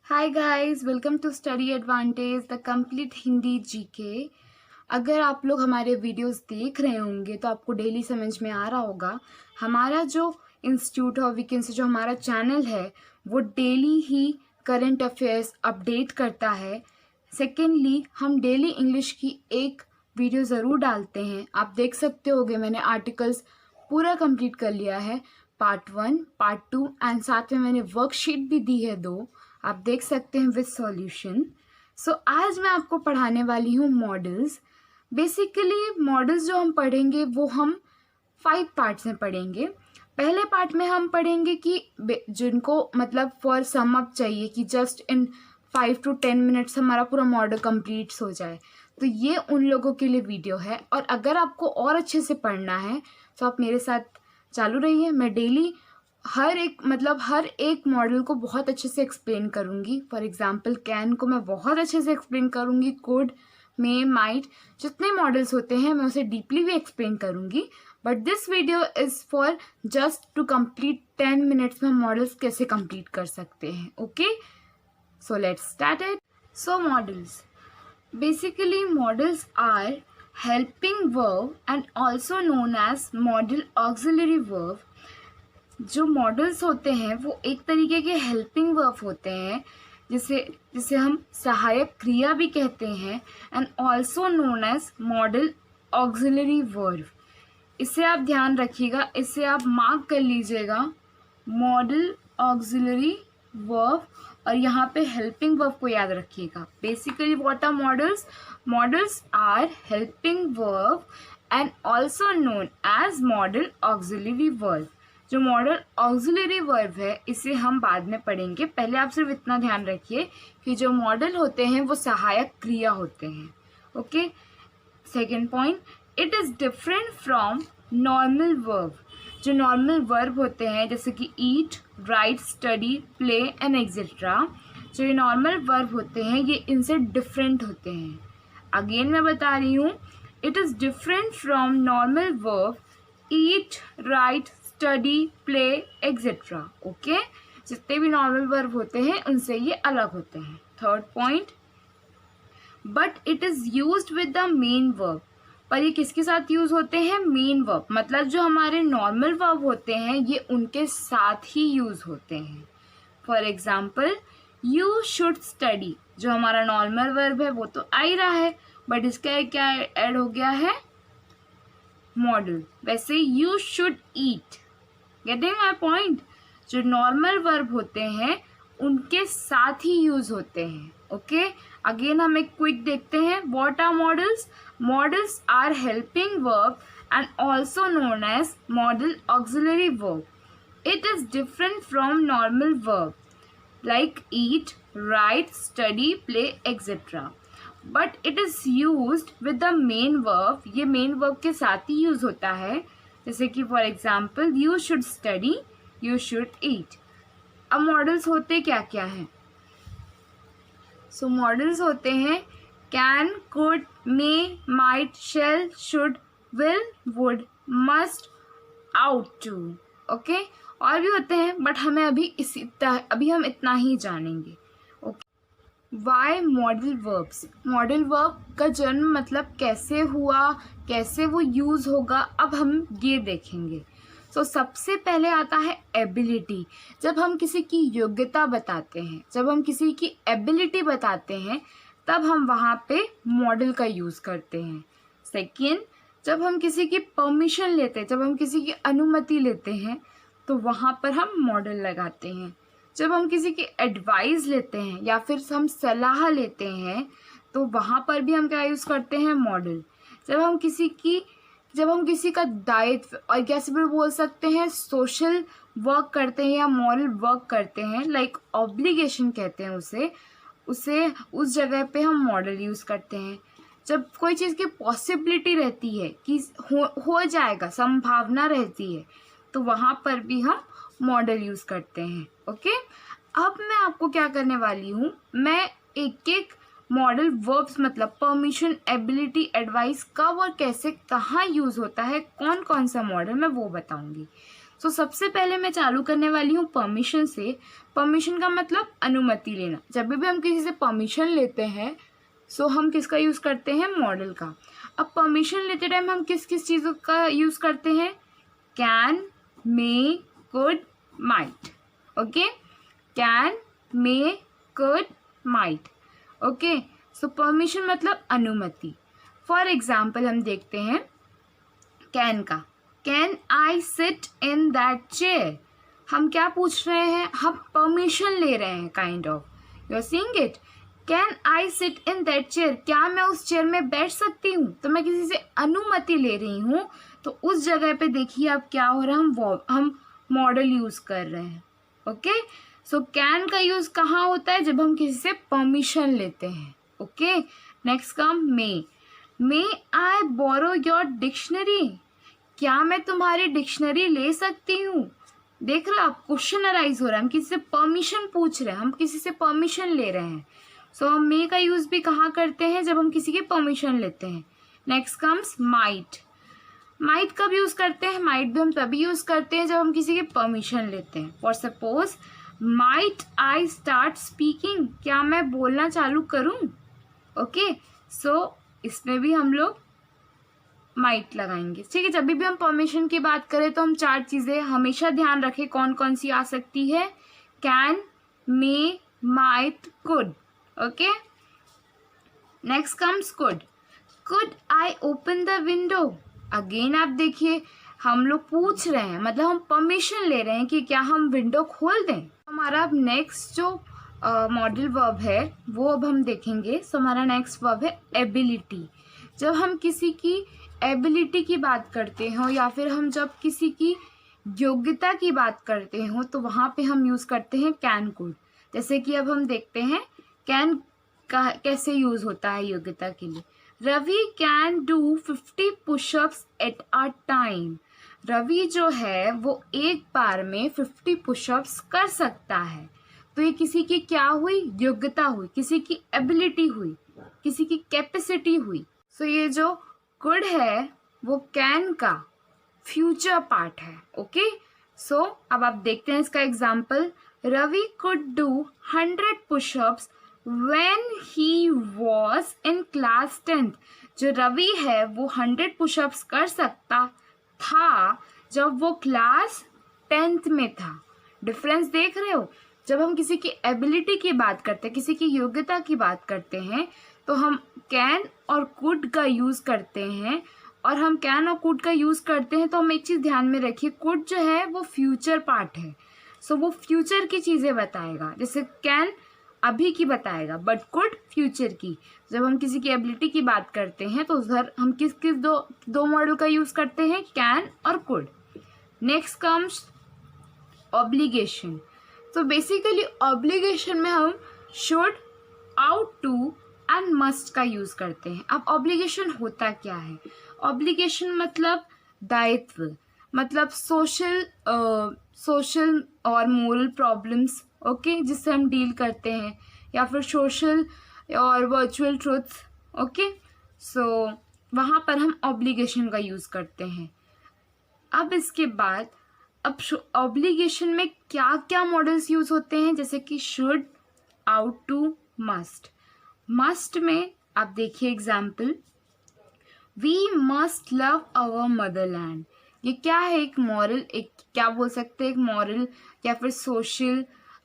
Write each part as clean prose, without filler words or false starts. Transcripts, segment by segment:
Hi guys, welcome to study advantage the complete Hindi GK. अगर आप लोग हमारे वीडियोस देख रहे होंगे तो आपको डेली समझ में आ रहा होगा। हमारा जो इंस्टीट्यूट और वीकेंड से जो हमारा चैनल है वो डेली ही करंट अफेयर्स अपडेट करता है। सेकेंडली, हम डेली इंग्लिश की एक वीडियो ज़रूर डालते हैं। आप देख सकते होगे मैंने आर्टिकल्स पूरा कंप्लीट कर लिया है, पार्ट 1, पार्ट 2 एंड साथ में मैंने वर्कशीट भी दी है 2। आप देख सकते हैं विद सॉल्यूशन। सो आज मैं आपको पढ़ाने वाली हूँ मॉडल्स। बेसिकली मॉडल्स जो हम पढ़ेंगे वो हम 5 पार्ट्स में पढ़ेंगे। पहले पार्ट में हम पढ़ेंगे कि जिनको मतलब फॉर सम अप चाहिए कि जस्ट इन 5 to 10 मिनट्स हमारा पूरा मॉडल कंप्लीट हो जाए, तो ये उन लोगों के लिए वीडियो है। और अगर आपको और अच्छे से पढ़ना है तो आप मेरे साथ चालू रहिए। मैं डेली हर एक मॉडल को बहुत अच्छे से एक्सप्लेन करूँगी। फॉर एग्जांपल कैन को मैं बहुत अच्छे से एक्सप्लेन करूँगी, कुड, मे, माइट, जितने मॉडल्स होते हैं मैं उसे डीपली भी एक्सप्लेन करूँगी। But this video is for just to complete 10 minutes में मॉडल्स कैसे कंप्लीट कर सकते हैं। Okay, so let's start it. So modals, basically models are helping verb and also known as modal auxiliary verb। जो models होते हैं वो एक तरीके के हेल्पिंग वर्ब होते हैं, जिसे जिसे हम सहायक क्रिया भी कहते हैं, and also known as modal auxiliary verb. इसे आप ध्यान रखिएगा, इसे आप मार्क कर लीजिएगा, मॉडल ऑक्सिलरी वर्ब, और यहाँ पे हेल्पिंग वर्ब को याद रखिएगा। Basically what are modals? Modals are helping verb and also known as modal auxiliary verb. जो मॉडल ऑक्सिलरी वर्ब है इसे हम बाद में पढ़ेंगे। पहले आप सिर्फ इतना ध्यान रखिए कि जो मॉडल होते हैं वो सहायक क्रिया होते हैं। Okay, second point, it is different from normal verb. जो नॉर्मल वर्ब होते हैं जैसे कि ईट, राइट, स्टडी, प्ले एंड एग्जेट्रा, जो ये नॉर्मल वर्ब होते हैं ये इनसे डिफरेंट होते हैं। अगेन मैं बता रही हूँ, it is different from normal verb eat, write, study, play etcetera. Okay, जितने भी नॉर्मल वर्ब होते हैं उनसे ये अलग होते हैं। Third point, but it is used with the main verb. पर ये किसके साथ यूज़ होते हैं? मेन वर्ब, मतलब जो हमारे नॉर्मल वर्ब होते हैं ये उनके साथ ही यूज़ होते हैं। For example, you should study, जो हमारा नॉर्मल वर्ब है वो तो आ ही रहा है, बट इसका क्या ऐड हो गया है? मॉडल। वैसे you should eat, getting my point? जो नॉर्मल वर्ब होते हैं उनके साथ ही यूज होते हैं। ओके, अगेन हम एक क्विक देखते हैं। What are modals? Modals are helping verb and also known as modal auxiliary verb. It is different from normal verb like eat, write, study, play etcetera, but it is used with the main verb. ये main verb के साथ ही use होता है, जैसे कि for example you should study, you should eat. अब modals होते क्या क्या हैं? सो मॉडल्स होते हैं can, could, may, might, shall, should, will, would, must, ought to. Okay, और भी होते हैं बट हमें अभी हम इतना ही जानेंगे। Why modal verbs? Modal verb का जन्म मतलब कैसे हुआ, कैसे वो यूज़ होगा, अब हम ये देखेंगे। सो सबसे पहले आता है एबिलिटी। जब हम किसी की योग्यता बताते हैं, जब हम किसी की एबिलिटी बताते हैं तब हम वहाँ पे मॉडल का यूज़ करते हैं। सेकेंड, जब हम किसी की परमिशन लेते हैं, जब हम किसी की अनुमति लेते हैं तो वहाँ पर हम मॉडल लगाते हैं। जब हम किसी की एडवाइस लेते हैं या फिर हम सलाह लेते हैं तो वहाँ पर भी हम क्या यूज़ करते हैं? मॉडल। जब हम किसी का दायित्व और कैसे भी बोल सकते हैं सोशल वर्क करते हैं या मॉरल वर्क करते हैं, लाइक ऑब्लिगेशन कहते हैं उसे उस जगह पे हम मॉडल यूज़ करते हैं। जब कोई चीज़ की पॉसिबिलिटी रहती है कि हो जाएगा, संभावना रहती है, तो वहाँ पर भी हम मॉडल यूज़ करते हैं। ओके, अब मैं आपको क्या करने वाली हूँ, मैं एक एक मॉडल वर्ब्स मतलब परमिशन, एबिलिटी, एडवाइस कब और कैसे कहाँ यूज़ होता है, कौन कौन सा मॉडल, मैं वो बताऊँगी। सो सबसे पहले मैं चालू करने वाली हूँ परमिशन से। परमिशन का मतलब अनुमति लेना। जब भी हम किसी से परमिशन लेते हैं सो हम किसका यूज़ करते हैं, मॉडल का। अब परमिशन लेते टाइम हम किस किस चीज़ों का यूज़ करते हैं, can, may, could, might. Okay, can, may, could, might. Okay, so permission मतलब अनुमति। फॉर एग्जाम्पल हम देखते हैं कैन का, can I sit in that chair. हम क्या पूछ रहे हैं, हम परमिशन ले रहे हैं, kind of you are seeing it. Can I sit in that chair, क्या मैं उस चेयर में बैठ सकती हूँ, तो मैं किसी से अनुमति ले रही हूँ। तो उस जगह पे देखिए अब क्या हो रहा है, हम मॉडल यूज़ कर रहे हैं। ओके, सो कैन का यूज़ कहाँ होता है, जब हम किसी से परमिशन लेते हैं। Okay, next come may I borrow your dictionary, क्या मैं तुम्हारी डिक्शनरी ले सकती हूँ। देख रहे हो आप, क्वेश्चन अराइज हो रहा है, हम किसी से परमिशन पूछ रहे हैं, हम किसी से परमिशन ले रहे हैं। सो हम मे का यूज़ भी कहाँ करते हैं, जब हम किसी की परमिशन लेते हैं। Next comes might. माइट कब यूज़ करते हैं, माइट भी हम तभी यूज़ करते हैं जब हम किसी की परमिशन लेते हैं। For suppose might I start speaking, क्या मैं बोलना चालू करूँ। ओके, सो इसमें भी हम लोग माइट लगाएंगे। ठीक है, जब भी हम परमिशन की बात करें तो हम 4 चीज़ें हमेशा ध्यान रखें कौन कौन सी आ सकती है, can, may, might, could. Okay, next comes could. Could I open the window, again आप देखिए हम लोग पूछ रहे हैं, मतलब हम परमिशन ले रहे हैं कि क्या हम विंडो खोल दें। हमारा अब नेक्स्ट जो मॉडल वर्ब है वो अब हम देखेंगे। सो हमारा नेक्स्ट वर्ब है एबिलिटी। जब हम किसी की एबिलिटी की बात करते हो या फिर हम जब किसी की योग्यता की बात करते हो तो वहाँ पे हम यूज़ करते हैं कैन, कुड। जैसे कि अब हम देखते हैं कैन का कैसे यूज़ होता है योग्यता के लिए। Ravi can do 50 pushups at a time. Ravi जो है वो एक बार में 50 पुशअप्स कर सकता है। तो ये किसी की क्या हुई, योग्यता हुई, किसी की एबिलिटी हुई, किसी की कैपेसिटी हुई। सो ये जो कुड है वो कैन का फ्यूचर पार्ट है। ओके, सो अब आप देखते हैं इसका example. Ravi could do 100 pushups when he was in class 10th। जो रवि है वो 100 पुशअप्स कर सकता था जब वो क्लास 10th में था। डिफरेंस देख रहे हो, जब हम किसी की एबिलिटी की बात करते हैं, किसी की योग्यता की बात करते हैं तो हम कैन और कुड का यूज़ करते हैं। और हम कैन और कुड का यूज़ करते हैं तो हम एक चीज़ ध्यान में रखिए, कुड जो है वो फ्यूचर पार्ट है। सो वो फ्यूचर की चीज़ें बताएगा, जैसे कैन अभी की बताएगा बट कुड फ्यूचर की। जब हम किसी की एबिलिटी की बात करते हैं तो उधर हम किस किस दो मॉडल का यूज़ करते हैं, कैन और कुड। Next comes obligation. तो बेसिकली ऑब्लिगेशन में हम should, ought to and must का यूज़ करते हैं। अब ऑब्लिगेशन होता क्या है, ऑब्लिगेशन मतलब दायित्व, मतलब सोशल और मोरल प्रॉब्लम्स, ओके, जिससे हम डील करते हैं, या फिर सोशल और वर्चुअल ट्रुथ्स। ओके, सो वहाँ पर हम ऑब्लिगेशन का यूज़ करते हैं। अब इसके बाद अब ऑब्लिगेशन में क्या क्या मॉडल्स यूज़ होते हैं, जैसे कि should, ought to, must. Must में आप देखिए example, we must love our motherland. ये क्या है, एक मॉरल, एक क्या बोल सकते हैं, एक मॉरल या फिर सोशल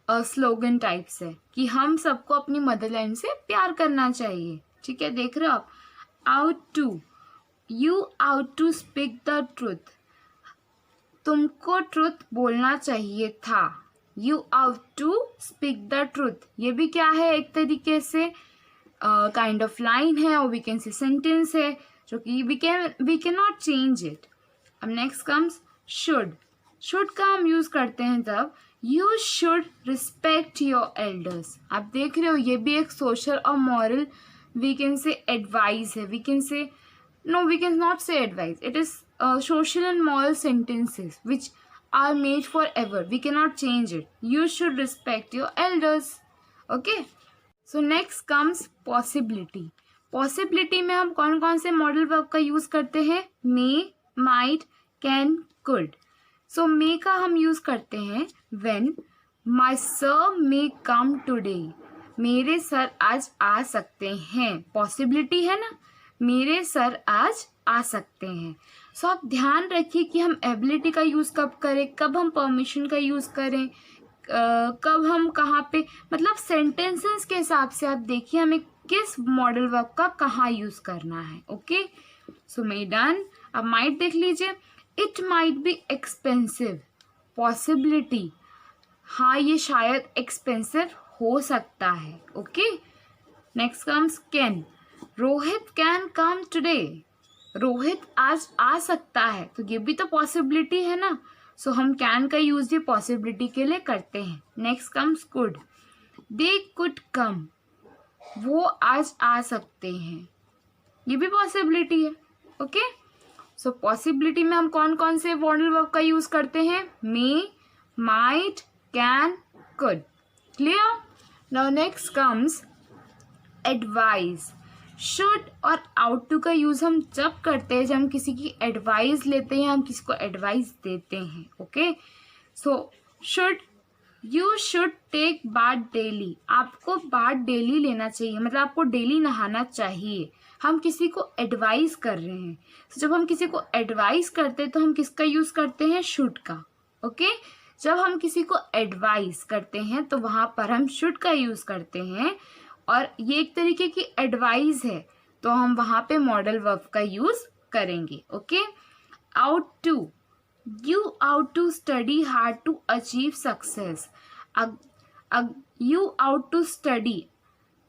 स्लोगन टाइप्स है कि हम सबको अपनी मदरलैंड से प्यार करना चाहिए। ठीक है, देख रहे हो आप। Ought to, you ought to speak the truth, तुमको ट्रुथ बोलना चाहिए था। You ought to speak the truth, ये भी क्या है, एक तरीके से काइंड ऑफ लाइन है और वी कैन से सेंटेंस है जो कि we can not change it. अब नेक्स्ट कम्स शुड। शुड का हम यूज़ करते हैं जब you should respect your elders. आप देख रहे हो ये भी एक सोशल और moral we can say advice है। We can say no, we can not say advice, it is social and moral sentences which are made forever. We cannot change it. You should respect your elders. Okay. So next comes possibility. Possibility में हम कौन कौन से model verb का use करते हैं, may, might, can, could. सो मे का हम यूज़ करते हैं when my sir may come today, मेरे सर आज आ सकते हैं, पॉसिबिलिटी है ना, मेरे सर आज आ सकते हैं। सो आप ध्यान रखिए कि हम एबिलिटी का यूज़ कब करें, कब हम परमिशन का यूज़ करें, कब हम कहाँ पे, मतलब सेंटेंसेस के हिसाब से आप देखिए हमें किस मॉडल वर्ब का कहाँ यूज़ करना है। ओके, सो मे डन। अब माइट देख लीजिए, it might be expensive, possibility, हाँ ये शायद एक्सपेंसिव हो सकता है। Okay, next comes can, Rohit can come today, Rohit आज आ सकता है, तो ये भी तो पॉसिबिलिटी है ना, सो हम कैन का यूज भी पॉसिबिलिटी के लिए करते हैं। Next comes could, they could come, वो आज आ सकते हैं, ये भी पॉसिबिलिटी है। ओके, सो पॉसिबिलिटी में हम कौन कौन से मॉडल वर्ब का यूज करते हैं, may, might, can, could. Clear? Now next comes advice, should और आउट टू का यूज हम जब करते हैं जब हम किसी की एडवाइस लेते हैं, हम किसी को एडवाइस देते हैं। Okay, so should, you should take bath daily, आपको बाथ डेली लेना चाहिए, मतलब आपको डेली नहाना चाहिए, हम किसी को एडवाइस कर रहे हैं। तो जब हम किसी को एडवाइस करते हैं तो हम किसका यूज करते हैं, शुड का। ओके, जब हम किसी को एडवाइस करते हैं तो वहां पर हम शुड का यूज करते हैं, और ये एक तरीके की एडवाइस है तो हम वहां पे मॉडल वर्ब का यूज करेंगे। Okay, ought to, you ought to study hard to achieve success, you ought to study,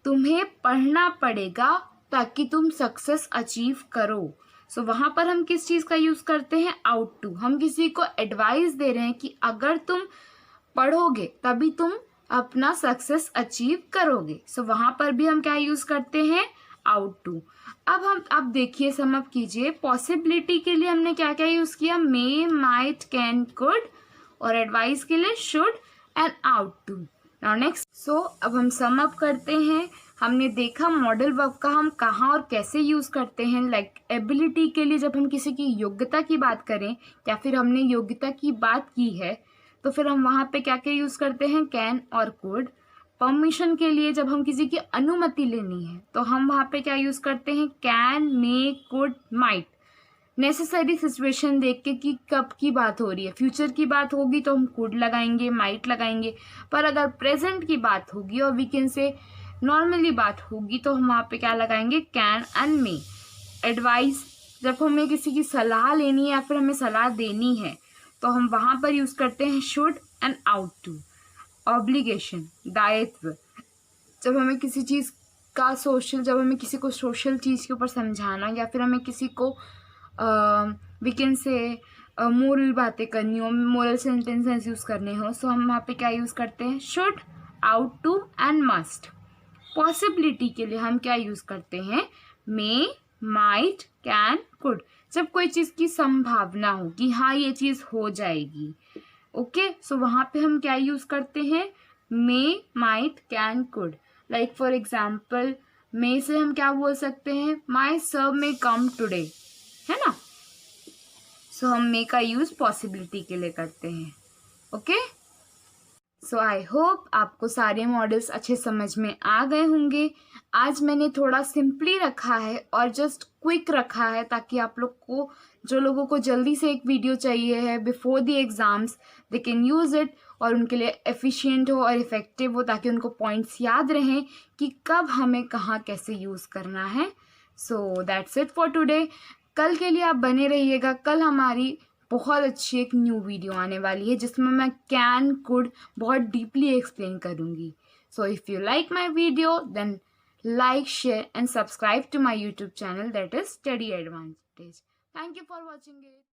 तुम्हें पढ़ना पड़ेगा ताकि तुम सक्सेस अचीव करो। सो वहां पर हम किस चीज का यूज करते हैं, आउट टू, हम किसी को एडवाइस दे रहे हैं कि अगर तुम पढ़ोगे तभी तुम अपना सक्सेस अचीव करोगे। सो वहां पर भी हम क्या यूज करते हैं, आउट टू। अब देखिए, सम अप कीजिए, पॉसिबिलिटी के लिए हमने क्या क्या यूज किया, मे, माइट, कैन, कुड, और एडवाइस के लिए should and ought to. Now next, so अब हम सम अप करते हैं। हमने देखा मॉडल वर्ब का हम कहाँ और कैसे यूज करते हैं। लाइक एबिलिटी के लिए जब हम किसी की योग्यता की बात करें या फिर हमने योग्यता की बात की है तो फिर हम वहाँ पे क्या क्या यूज करते हैं, कैन और कुड। परमिशन के लिए जब हम किसी की अनुमति लेनी है तो हम वहाँ पे क्या यूज करते हैं, can, may, could, might. Necessary situation देख के कि कब की बात हो रही है, फ्यूचर की बात होगी तो हम कुड लगाएंगे, माइट लगाएंगे, पर अगर प्रेजेंट की बात होगी और वीकेंड से नॉर्मली बात होगी तो हम वहाँ पे क्या लगाएंगे, कैन एंड मे। एडवाइस, जब हमें किसी की सलाह लेनी है या फिर हमें सलाह देनी है तो हम वहाँ पर यूज करते हैं should and ought to. Obligation, दायित्व, जब हमें किसी चीज़ का जब हमें किसी को सोशल चीज़ के ऊपर समझाना या फिर हमें किसी को वीकेंड से मोरल बातें करनी हो, मोरल सेंटेंसेस यूज़ करने हो, सो हम वहाँ पे क्या यूज़ करते हैं, should, ought to and must. Possibility के लिए हम क्या यूज़ करते हैं, मे, माइट, कैन, कुड, जब कोई चीज़ की संभावना हो कि हाँ ये चीज़ हो जाएगी। ओके, सो वहाँ पे हम क्या यूज़ करते हैं, may, might, can, could. Like for example, may से हम क्या बोल सकते हैं, my sir may come today, है ना, सो हम मे का यूज़ पॉसिबिलिटी के लिए करते हैं। ओके, सो आई होप आपको सारे मॉडल्स अच्छे समझ में आ गए होंगे। आज मैंने थोड़ा सिंपली रखा है और जस्ट क्विक रखा है ताकि आप लोग को, जो लोगों को जल्दी से एक वीडियो चाहिए है before the exams, they can use it, और उनके लिए एफिशिएंट हो और इफ़ेक्टिव हो ताकि उनको पॉइंट्स याद रहें कि कब हमें कहाँ कैसे यूज़ करना है। So that's it for today. कल के लिए आप बने रहिएगा, कल हमारी बहुत अच्छी एक न्यू वीडियो आने वाली है जिसमें मैं कैन, कुड बहुत डीपली एक्सप्लेन करूँगी। So if you like my video then like, share and subscribe to my YouTube channel, that is Study Advantage. Thank you for watching it.